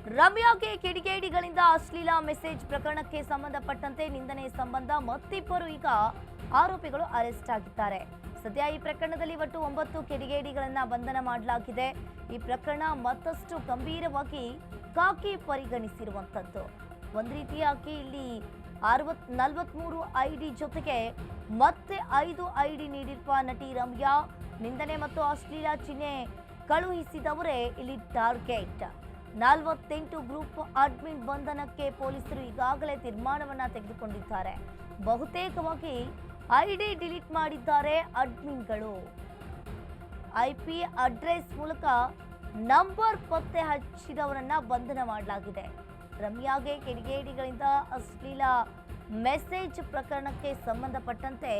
ರಮ್ಯಾಗೆ ಕಿಡಿಗೇಡಿಗಳಿಂದ ಅಶ್ಲೀಲ ಮೆಸೇಜ್ ಪ್ರಕರಣಕ್ಕೆ ಸಂಬಂಧಪಟ್ಟಂತೆ ನಿಂದನೆ ಸಂಬಂಧ ಮತ್ತಿಬ್ಬರು ಈಗ ಆರೋಪಿಗಳು ಅರೆಸ್ಟ್ ಆಗಿದ್ದಾರೆ. ಸದ್ಯ ಈ ಪ್ರಕರಣದಲ್ಲಿ ಒಟ್ಟು 9 ಕಿಡಿಗೇಡಿಗಳನ್ನ ಬಂಧನ ಮಾಡಲಾಗಿದೆ. ಈ ಪ್ರಕರಣ ಮತ್ತಷ್ಟು ಗಂಭೀರವಾಗಿ ಕಾಕಿ ಪರಿಗಣಿಸಿರುವಂತದ್ದು. ಒಂದು ರೀತಿಯಾಗಿ ಇಲ್ಲಿ 43 ಐಡಿ ಜೊತೆಗೆ ಮತ್ತೆ 5 ಐಡಿ ನೀಡಿರುವ ನಟಿ ರಮ್ಯಾ, ನಿಂದನೆ ಮತ್ತು ಅಶ್ಲೀಲ ಚಿಹ್ನೆ ಕಳುಹಿಸಿದವರೇ ಇಲ್ಲಿ ಟಾರ್ಗೆಟ್. 48 ಗ್ರೂಪ್ ಅಡ್ಮಿನ್ ಬಂಧನಕ್ಕೆ ಪೊಲೀಸರು ಈಗಾಗಲೇ ತೀರ್ಮಾನವನ್ನ ತೆಗೆದುಕೊಂಡಿದ್ದಾರೆ. ಬಹುತೇಕವಾಗಿ ಐಡಿ ಡಿಲೀಟ್ ಮಾಡಿದ್ದಾರೆ ಅಡ್ಮಿನ್ಗಳು. ಐಪಿ ಅಡ್ರೆಸ್ ಮೂಲಕ ನಂಬರ್ ಪತ್ತೆ ಹಚ್ಚಿದವರನ್ನ ಬಂಧನ ಮಾಡಲಾಗಿದೆ. ರಮ್ಯಾಗೆ ಕಿಡಿಗೇಡಿಗಳಿಂದ ಅಶ್ಲೀಲ ಮೆಸೇಜ್ ಪ್ರಕರಣಕ್ಕೆ ಸಂಬಂಧಪಟ್ಟಂತೆ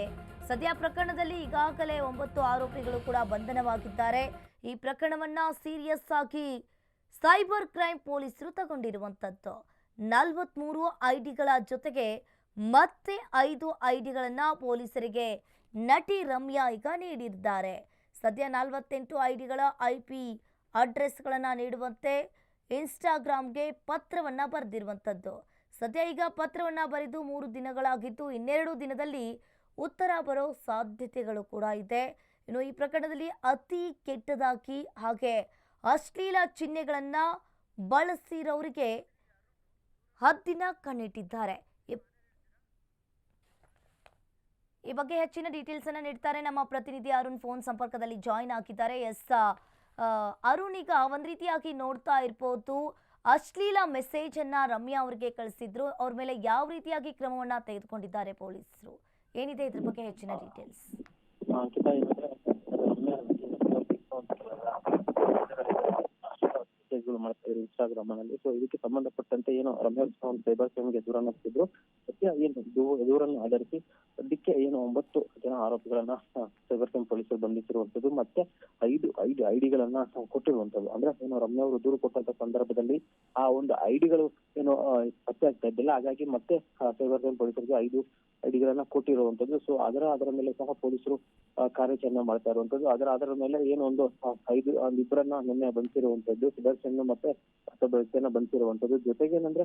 ಸದ್ಯ ಪ್ರಕರಣದಲ್ಲಿ ಈಗಾಗಲೇ 9 ಆರೋಪಿಗಳು ಕೂಡ ಬಂಧನವಾಗಿದ್ದಾರೆ. ಈ ಪ್ರಕರಣವನ್ನ ಸೀರಿಯಸ್ ಆಗಿ ಸೈಬರ್ ಕ್ರೈಮ್ ಪೊಲೀಸರು ತಗೊಂಡಿರುವಂತದ್ದು. 43 ಐಡಿಗಳ ಜೊತೆಗೆ ಮತ್ತೆ 5 ಐಡಿಗಳನ್ನ ಪೊಲೀಸರಿಗೆ ನಟಿ ರಮ್ಯಾ ಈಗ ನೀಡಿದ್ದಾರೆ. ಸದ್ಯ 48 ಐಡಿಗಳ ಐಪಿ ಅಡ್ರೆಸ್ಗಳನ್ನ ನೀಡುವಂತೆ ಇನ್ಸ್ಟಾಗ್ರಾಮ್ಗೆ ಪತ್ರವನ್ನ ಬರೆದಿರುವಂತದ್ದು. ಸದ್ಯ ಈಗ ಪತ್ರವನ್ನ ಬರೆದು 3 ದಿನಗಳಾಗಿದ್ದು, ಇನ್ನೆರಡು ದಿನದಲ್ಲಿ ಉತ್ತರ ಬರೋ ಸಾಧ್ಯತೆಗಳು ಕೂಡ ಇದೆ. ಇನ್ನು ಈ ಪ್ರಕರಣದಲ್ಲಿ ಅತಿ ಕೆಟ್ಟದಾಗಿ ಹಾಗೆ ಅಶ್ಲೀಲ ಚಿಹ್ನೆಗಳನ್ನ ಬಳಸಿರೋರಿಗೆ ಹದ್ದಿನ ಕಣ್ಣಿಟ್ಟಿದ್ದಾರೆ. ಈ ಬಗ್ಗೆ ಹೆಚ್ಚಿನ ಡೀಟೇಲ್ಸ್ ಅನ್ನ ನೀಡ್ತಾರೆ ನಮ್ಮ ಪ್ರತಿನಿಧಿ ಅರುಣ್. ಫೋನ್ ಸಂಪರ್ಕದಲ್ಲಿ ಜಾಯಿನ್ ಆಗಿದ್ದಾರೆ. ಅರುಣ್, ಈಗ ಒಂದ್ ರೀತಿಯಾಗಿ ನೋಡ್ತಾ ಇರ್ಬೋದು, ಅಶ್ಲೀಲ ಮೆಸೇಜ್ ಅನ್ನ ರಮ್ಯಾ ಅವರಿಗೆ ಕಳಿಸಿದ್ರು. ಅವ್ರ ಮೇಲೆ ಯಾವ ರೀತಿಯಾಗಿ ಕ್ರಮವನ್ನ ತೆಗೆದುಕೊಂಡಿದ್ದಾರೆ ಪೊಲೀಸರು? ಏನಿದೆ ಇದ್ರ ಬಗ್ಗೆ ಹೆಚ್ಚಿನ ಡೀಟೇಲ್ಸ್? ಇನ್ಸ್ಟಾಗ್ರಾಮ್ ನಲ್ಲಿ ಇದಕ್ಕೆ ಸಂಬಂಧಪಟ್ಟಂತೆ ಏನು ರಮ್ಯಾ ಸೈಬರ್ ಕ್ರೈಮ್ಗೆ ದೂರನ್ನು ಕೊಟ್ಟಿದ್ರು. ಸದ್ಯ ಏನು ದೂರನ್ನು ಆಧರಿಸಿ ಸದ್ಯಕ್ಕೆ ಏನು 9 ಜನ ಆರೋಪಿಗಳನ್ನ ಸೈಬರ್ ಕ್ರೈಮ್ ಪೊಲೀಸರು ಬಂಧಿಸಿರುವಂತದ್ದು, ಮತ್ತೆ 5 ಐಡಿಗಳನ್ನ ಕೊಟ್ಟಿರುವಂತದ್ದು. ಅಂದ್ರೆ ಏನು ರಮ್ಯಾ ಅವರು ದೂರು ಕೊಟ್ಟಂತ ಸಂದರ್ಭದಲ್ಲಿ ಆ ಒಂದು ಐಡಿಗಳು ಏನು ಪತ್ತೆ ಆಗ್ತಾ ಇದ್ದಿಲ್ಲ. ಹಾಗಾಗಿ ಮತ್ತೆ ಸೈಬರ್ ಕ್ರೈಮ್ ಪೊಲೀಸರಿಗೆ 5 ಐಡಿಗಳನ್ನ ಕೊಟ್ಟಿರುವಂತದ್ದು. ಸೊ ಅದರ ಮೇಲೆ ಸಹ ಪೊಲೀಸರು ಕಾರ್ಯಾಚರಣೆ ಮಾಡ್ತಾ ಇರುವಂತದ್ದು. ಅದರ ಮೇಲೆ ಏನು ಒಂದು 5 ಇಬ್ಬರನ್ನ ನಿನ್ನೆ ಬಂಧಿಸಿರುವಂತದ್ದು, ಸುದರ್ಶನ್ ಮತ್ತೆ ಮತ್ತೊಬ್ಬ ವ್ಯಕ್ತಿಯನ್ನ ಬಂಧಿಸಿರುವಂತದ್ದು. ಜೊತೆಗೆ ಏನಂದ್ರೆ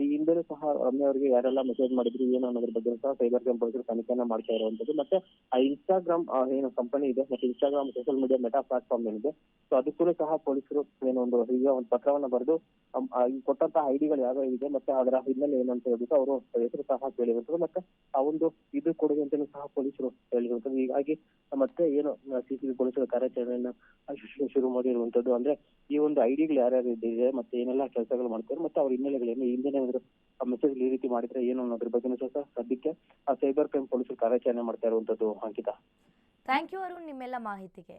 ಈ ಹಿಂದೆನೂ ಸಹ ರಮ್ಯಾ ಅವರಿಗೆ ಯಾರೆಲ್ಲ ಮೆಸೇಜ್ ಮಾಡಿದ್ರು ಏನು ಅನ್ನೋದ್ರ ಬಗ್ಗೆ ಸಹ ಸೈಬರ್ ಕ್ರೈಮ್ ಪೊಲೀಸರು ತನಿಖೆಯನ್ನ ಮಾಡ್ತಾ ಇರುವಂತದ್ದು. ಮತ್ತೆ ಆ ಇನ್ಸ್ಟಾಗ್ರಾಮ್ ಏನು ಕಂಪನಿ ಇದೆ, ಮತ್ತೆ Instagram social media meta platform ಏನಿದೆ, ಸೊ ಅದಕ್ಕೂ ಸಹ ಪೊಲೀಸರು ಏನೊಂದು ಈಗ ಒಂದು ಪತ್ರವನ್ನ ಬರೆದು ಕೊಟ್ಟಂತಹ ಐಡಿಗಳು ಯಾವ ಇದೆ ಮತ್ತೆ ಅದರ ಹಿನ್ನೆಲೆ ಏನಂತ ಹೇಳ್ಬಿಟ್ಟು ಅವರು ಹೆಸರು ಸಹ ಕೇಳಿರುವಂತದ್ದು, ಮತ್ತೆ ಆ ಒಂದು ಇದು ಕೊಡುಗೆ ಅಂತಲೂ ಸಹ ಪೊಲೀಸರು ಹೇಳಿರುವಂತದ್ದು. ಹೀಗಾಗಿ ಮತ್ತೆ ಏನು ಸಿಸಿಬಿ ಪೊಲೀಸರ ಕಾರ್ಯಾಚರಣೆಯನ್ನ ಶುರು ಮಾಡಿರುವಂತದ್ದು. ಅಂದ್ರೆ ಈ ಒಂದು ಐಡಿಗಳು ಯಾರ್ಯಾರು ಇದೆ ಮತ್ತೆ ಏನೆಲ್ಲ ಕೆಲಸಗಳು ಮಾಡ್ತಾರೆ ಮತ್ತೆ ಅವ್ರ ಹಿನ್ನೆಲೆಗಳೇನು, ಹಿಂದೆನೇ ಏನಾದ್ರು ಮೆಸೇಜ್ ಈ ರೀತಿ ಮಾಡಿದ್ರೆ ಏನು ಅನ್ನೋದ್ರ ಬಗ್ಗೆ ಸಹ ಸದ್ಯಕ್ಕೆ ಆ ಸೈಬರ್ ಕ್ರೈಮ್ ಪೊಲೀಸರು ಕಾರ್ಯಾಚರಣೆ ಮಾಡ್ತಾ ಇರುವಂತದ್ದು. ಅಂಕಿತಾ, ಥ್ಯಾಂಕ್ ಯು ಅರುಣ್ ನಿಮ್ಮೆಲ್ಲ ಮಾಹಿತಿಗೆ.